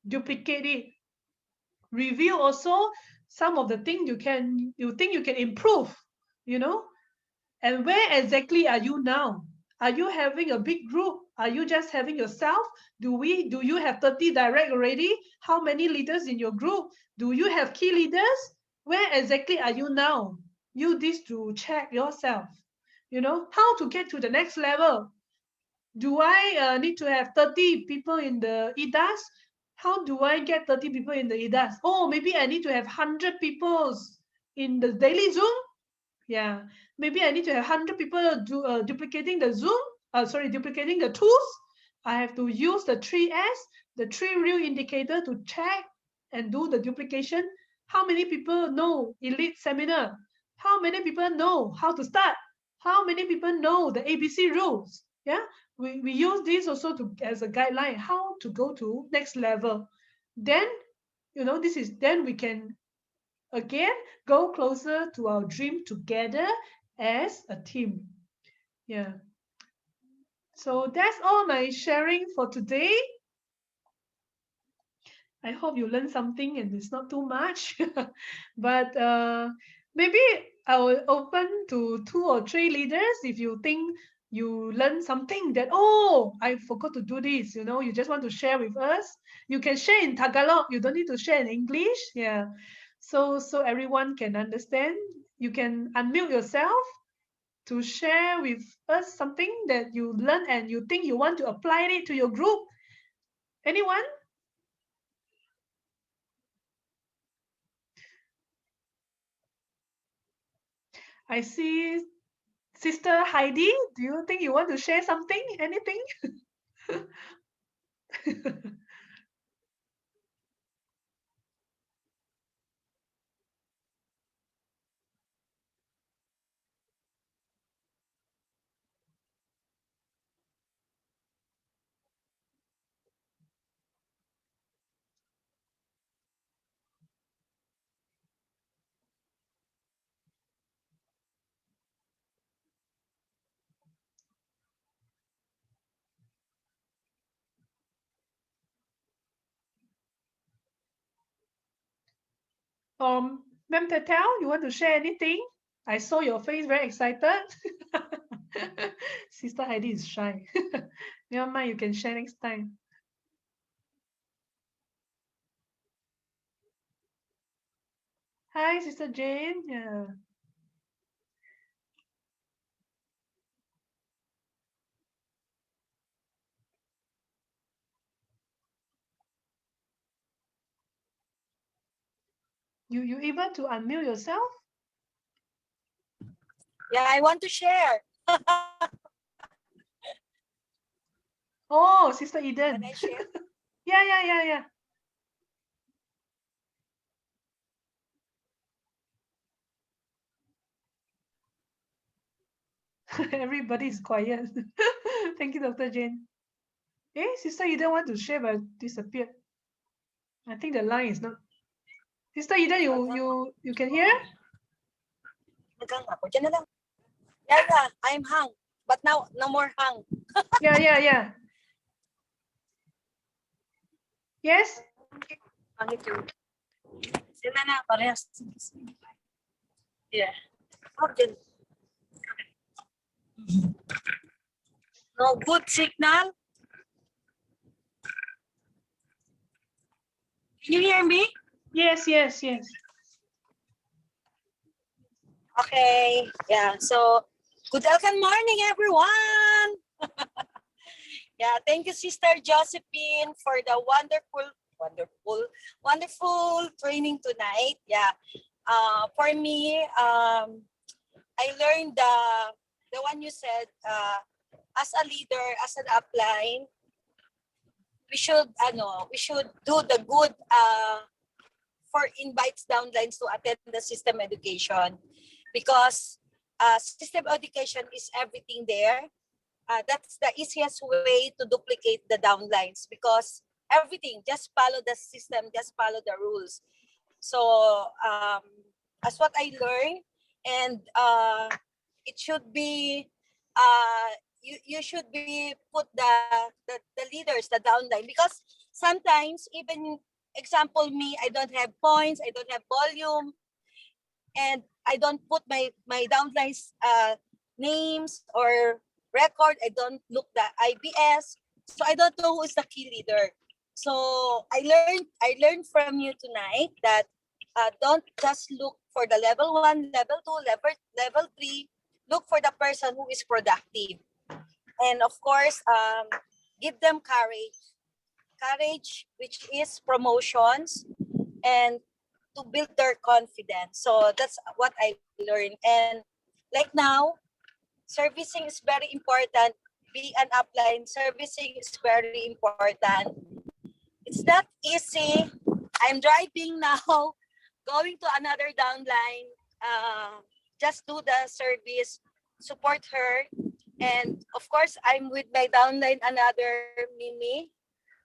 duplicate it. Review also some of the things you think you can improve, you know. And where exactly are you now? Are you having a big group? Are you just having yourself? Do you have 30 direct already? How many leaders in your group? Do you have key leaders? Where exactly are you now? Use this to check yourself. How to get to the next level. Do I need to have 30 people in the EDAS? How do I get 30 people in the EDAS? Oh, maybe I need to have 100 people in the daily Zoom. Yeah, maybe I need to have 100 people duplicating the Zoom. Duplicating the tools. I have to use the 3S, the 3 real indicator to check and do the duplication. How many people know Elite Seminar? How many people know how to start? How many people know the ABC rules? Yeah, we use this also to as a guideline how to go to next level. Then then we can again go closer to our dream together as a team. Yeah. So that's all my sharing for today. I hope you learn something and it's not too much. But maybe I will open to 2 or 3 leaders if you think you learn something that, oh, I forgot to do this, you just want to share with us. You can share in Tagalog. You don't need to share in English. Yeah. So everyone can understand. You can unmute yourself to share with us something that you learn and you think you want to apply it to your group. Anyone? I see Sister Heidi. Do you think you want to share something? Anything? Ma'am Tetel, you want to share anything? I saw your face very excited. Sister Heidi is shy. Never mind, you can share next time. Hi, Sister Jane. Yeah. You able to unmute yourself? Yeah, I want to share. Oh, Sister Can Eden. I share? Yeah. Everybody is quiet. Thank you, Dr. Jane. Hey, Sister Eden want to share but disappeared. I think the line is not. Sister Eden, you can hear? Naghang ako. Diyan na lang. Yeah, I'm hung. But now, no more hung. Yeah. Yes? Pangit yun. Diyan na, parehas. Yeah. Oh, dyan. No good signal. Can you hear me? Yes. Okay. Yeah. So, good morning, everyone. Yeah. Thank you, Sister Josephine, for the wonderful training tonight. Yeah. For me, I learned the one you said, as a leader, as an upline, we should do the good for invites downlines to attend the system education, because system education is everything there. That's the easiest way to duplicate the downlines, because everything, just follow the system, just follow the rules. So as what I learned, and it should be, you should be put the leaders, the downline, because sometimes, even example me, I don't have points, I don't have volume, and I don't put my downlines names or record. I don't look the IBS, so I don't know who is the key leader. So I learned from you tonight that don't just look for the level 1, level 2, level 3. Look for the person who is productive, and of course, give them courage, which is promotions, and to build their confidence. So that's what I learned. And like now, servicing is very important. Being an upline, servicing is very important. It's not easy. I'm driving now, going to another downline. Just do the service. support her. And of course, I'm with my downline, another Mimi.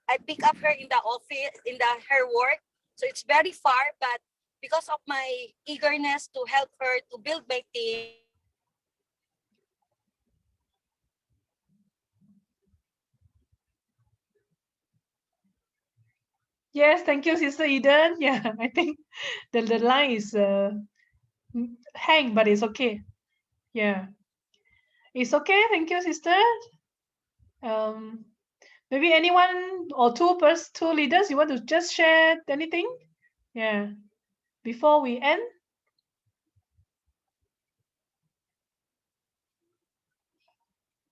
I pick up her in the office, in her work. So it's very far, but because of my eagerness to help her to build my team, Yes, thank you, Sister Eden. Yeah, I think the line is hang, but it's okay. Yeah, it's okay. Thank you, sister. Um, maybe anyone or two leaders, you want to just share anything? Yeah, before we end.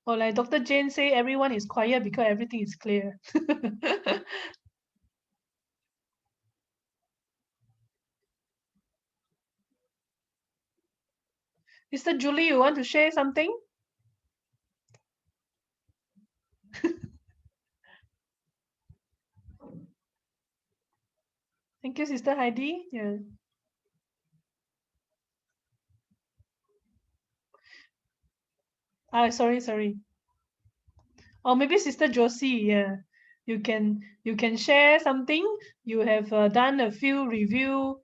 Or like Dr. Jane say, everyone is quiet because everything is clear. Sister Julie, you want to share something? Thank you, Sister Heidi. Yeah. Sorry. Or maybe Sister Josie. Yeah. You can share something. You have done a few review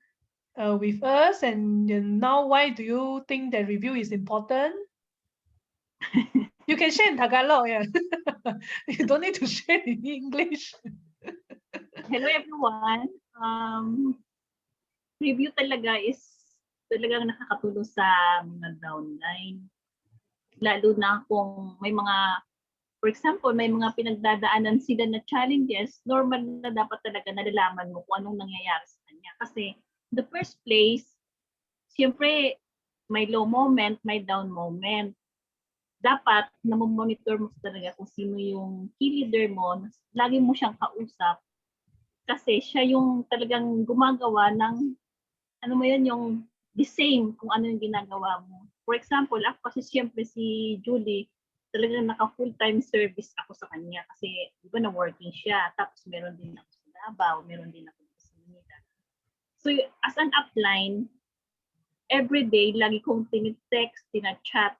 with us, and now why do you think that review is important? You can share in Tagalog. Yeah. You don't need to share in English. Hello everyone. Review talaga is talagang nakakatulong sa mga downline. Lalo na kung may mga, for example, may mga pinagdadaanan sila na challenges, normal na dapat talaga nalalaman mo kung anong nangyayari sa kanya. Kasi in the first place, siyempre, may low moment, may down moment. Dapat namomonitor mo talaga kung sino yung key leader mo, lagi mo siyang kausap kasi siya yung talagang gumagawa ng ano mo yun, yung the same kung ano yung ginagawa mo. For example, ako kasi siyempre si Julie, talagang naka full-time service ako sa kanya kasi di ba na working siya. Tapos meron din ako sa Davao, meron din ako sa Manila. So as an upline, every day, lagi kong tinitext, tinachat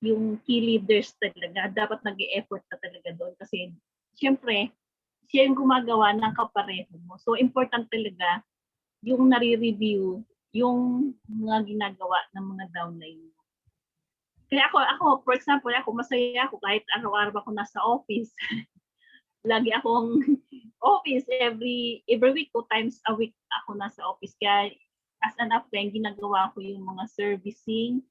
yung key leaders talaga. Dapat nag-e-effort na talaga doon kasi siyempre, siya yung gumagawa ng kapareho mo. So important talaga yung nare-review yung mga ginagawa ng mga downline mo. Kaya ako, for example, ako masaya ako kahit araw-araw ako nasa office. Lagi akong office every week, 2 times a week ako nasa office. Kaya as an upline, ginagawa ko yung mga servicing,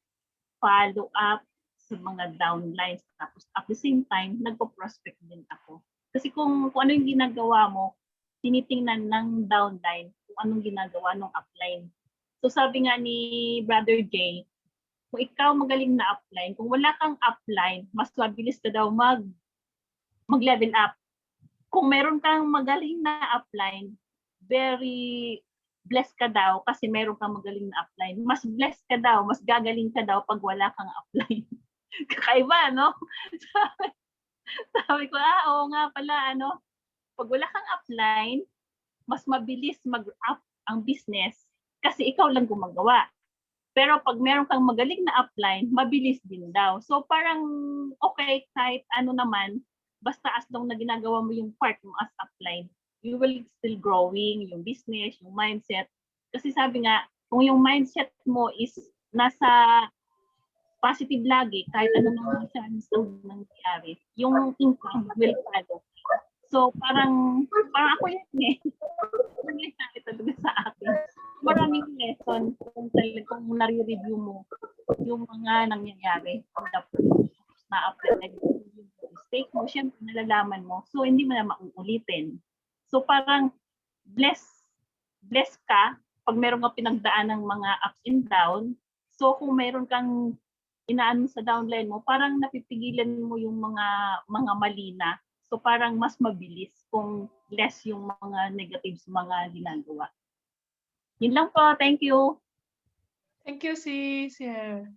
follow-up sa mga downlines. Tapos at the same time, nagpo-prospect din ako. Kasi kung ano yung ginagawa mo, tinitingnan ng downline kung anong ginagawa ng upline. So sabi nga ni Brother Jay, kung ikaw magaling na upline, kung wala kang upline, mas mabilis ka daw mag-level up. Kung meron kang magaling na upline, very blessed ka daw kasi meron kang magaling na upline. Mas blessed ka daw, mas gagaling ka daw pag wala kang upline. Kakaiba, no? Sabi ko, oo nga pala, pag wala kang upline, mas mabilis mag-up ang business kasi ikaw lang gumagawa. Pero pag meron kang magaling na upline, mabilis din daw. So parang okay, kahit ano naman, basta as long na ginagawa mo yung part mo as upline, you will still growing, yung business, yung mindset. Kasi sabi nga, kung yung mindset mo is nasa positive lagi, kahit ano naman siya ang nangyayari, yung income will follow. So parang ako yun eh. Nangyayari talaga sa akin. Maraming lesson kung nare-review mo yung mga nangyayari. Na-apply yung mistake mo, syempre nalalaman mo. So hindi mo na mauulitin. So parang bless ka pag meron kang pinagdaan ng mga ups and down. So kung meron kang inaano sa downline mo, parang napipigilan mo yung mga mali na. So parang mas mabilis kung less yung mga negatives mga ginagawa. Yun lang po. Thank you. Thank you, sis. Yeah.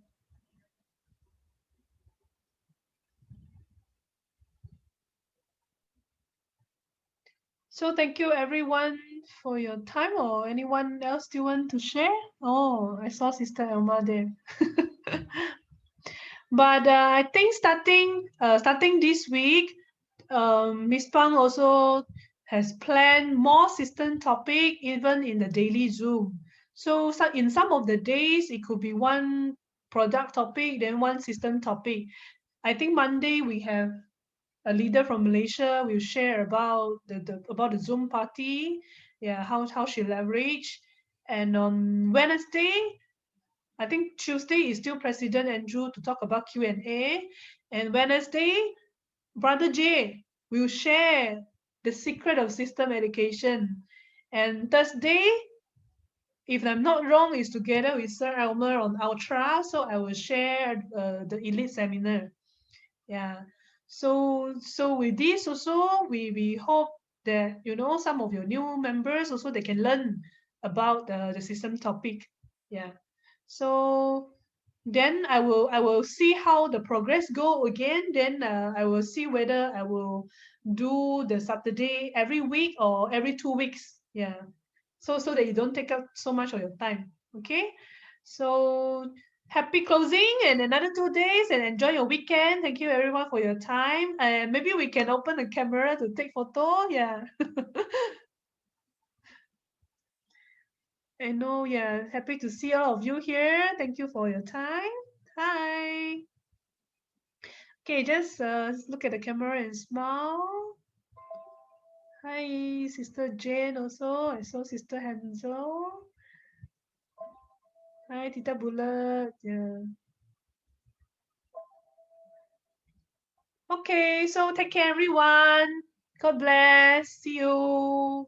So thank you everyone for your time. Or anyone else do you want to share? Oh, I saw Sister Elma there. But I think starting this week, Miss Pang also has planned more system topic even in the daily Zoom. So in some of the days, it could be one product topic, then one system topic. I think Monday we have a leader from Malaysia will share about the Zoom party, yeah, how she leverage. And on Wednesday, I think Tuesday is still President Andrew to talk about Q&A, and Wednesday, Brother J will share the secret of system education, and Thursday, if I'm not wrong, is together with Sir Elmer on Ultra, so I will share the elite seminar. Yeah. So with this also, we hope that some of your new members also they can learn about the system topic. Yeah. So then I will see how the progress go again. Then I will see whether I will do the Saturday every week or every 2 weeks. Yeah. So that you don't take up so much of your time. Okay. So happy closing and another 2 days and enjoy your weekend. Thank you everyone for your time. And maybe we can open the camera to take photo. Yeah. I know, yeah. Happy to see all of you here. Thank you for your time. Hi. Okay, just look at the camera and smile. Hi, Sister Jane also. I saw Sister Hansel. Hi, Tita Bullet. Yeah. Okay, so take care, everyone. God bless. See you.